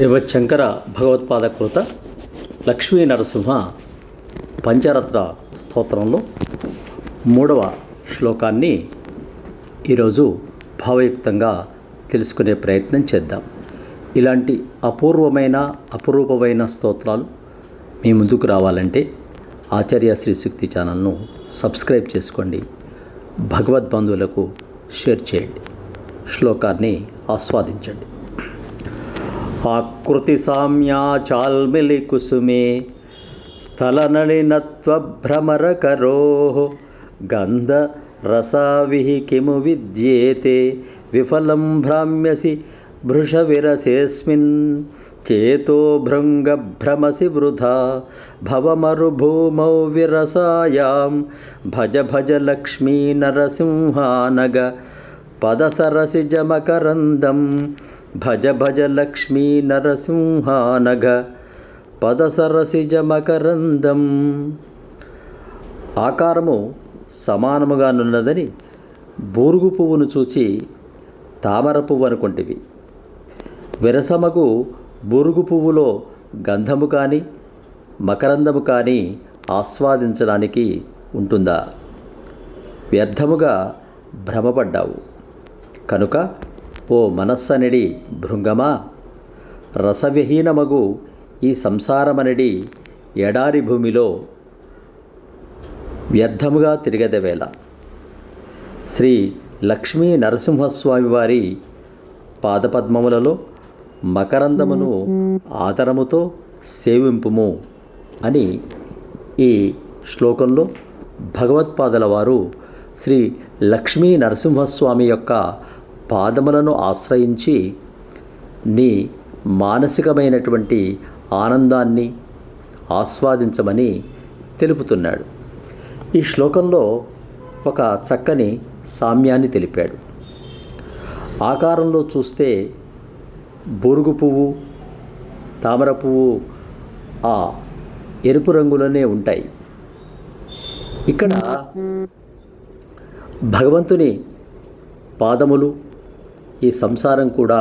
శ్రీమచ్చంకర భగవత్పాదకృత లక్ష్మీ నరసింహ పంచరత్న స్తోత్రంలో 3వ శ్లోకాన్ని ఈరోజు భావయుక్తంగా తెలుసుకునే ప్రయత్నం చేద్దాం. ఇలాంటి అపురూపమైన స్తోత్రాలు మీ ముందుకు రావాలంటే ఆచార్య శ్రీ శక్తి ఛానల్ను సబ్స్క్రైబ్ చేసుకోండి, భగవద్బంధువులకు షేర్ చేయండి, శ్లోకాన్ని ఆస్వాదించండి. ఆకృతి సామ్యాచాల్మిలి కుసుమే స్థలనళినత్వభ్రమరకరో గంధ రసావిహి కిము విద్యేతే విఫలం భ్రామ్యసి భృషవిరసేస్మిన్ చేతో భృంగభ్రమసి వృధా భవమరుభూమౌ విరసాయాం భజ భజ లక్ష్మీ నరసింహానగ పదసరసిజమకరందం భజ భజ లక్ష్మీ నరసింహానఘ పదసరసిజమకరందం. ఆకారము సమానముగానున్నదని బూరుగు పువ్వును చూచి తామర పువ్వు అనుకుంటివి. విరసమగు బూరుగు పువ్వులో గంధము కానీ మకరందము కానీ ఆస్వాదించడానికి ఉంటుందా? వ్యర్థముగా భ్రమపడ్డావు కనుక ఓ మనస్సనిడి భృంగమా, రసవిహీనమగు ఈ సంసారమనిడి ఎడారి భూమిలో వ్యర్థముగా తిరగదవేళ. శ్రీ లక్ష్మీ నరసింహస్వామి వారి పాదపద్మములలో మకరందమును ఆదరముతో సేవింపుము అని ఈ శ్లోకంలో భగవత్పాదుల వారు శ్రీ లక్ష్మీ నరసింహస్వామి యొక్క పాదములను ఆశ్రయించి నీ మానసికమైనటువంటి ఆనందాన్ని ఆస్వాదించమని తెలుపుతున్నాడు. ఈ శ్లోకంలో ఒక చక్కని సామ్యాన్ని తెలిపాడు. ఆకారంలో చూస్తే బూరుగు పువ్వు, తామర పువ్వు ఆ ఎరుపు రంగులోనే ఉంటాయి. ఇక్కడ భగవంతుని పాదములు, ఈ సంసారం కూడా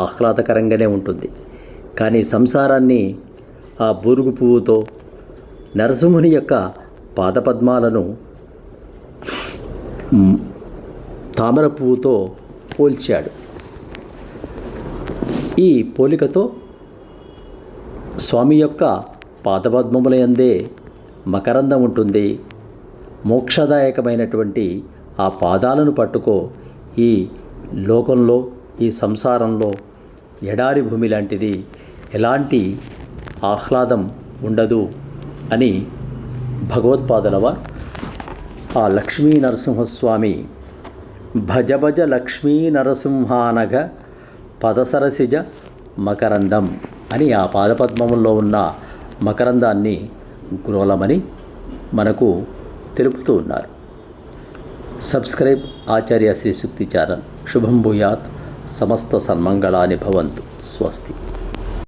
ఆహ్లాదకరంగానే ఉంటుంది. కానీ సంసారాన్ని ఆ బూరుగు పువ్వుతో, నరసింహుని యొక్క పాదపద్మాలను తామర పువ్వుతో పోల్చాడు. ఈ పోలికతో స్వామి యొక్క పాదపద్మములందే మకరందం ఉంటుంది. మోక్షదాయకమైనటువంటి ఆ పాదాలను పట్టుకో, ఈ లోకంలో, ఈ సంసారంలో ఎడారి భూమి లాంటిది, ఎలాంటి ఆహ్లాదం ఉండదు అని భగవత్పాదుల వారు ఆ లక్ష్మీ నరసింహస్వామి భజ భజ లక్ష్మీ నరసింహానఘ పదసరసిజ మకరందం అని ఆ పాదపద్మముల్లో ఉన్న మకరందాన్ని గ్రోలమని మనకు తెలుపుతూ ఉన్నారు. సబ్స్క్రైబ్ ఆచార్య శ్రీ శక్తి ఛానల్. శుభం భూయాత్. సమస్త సన్మంగళాని భవంతు. స్వస్తి.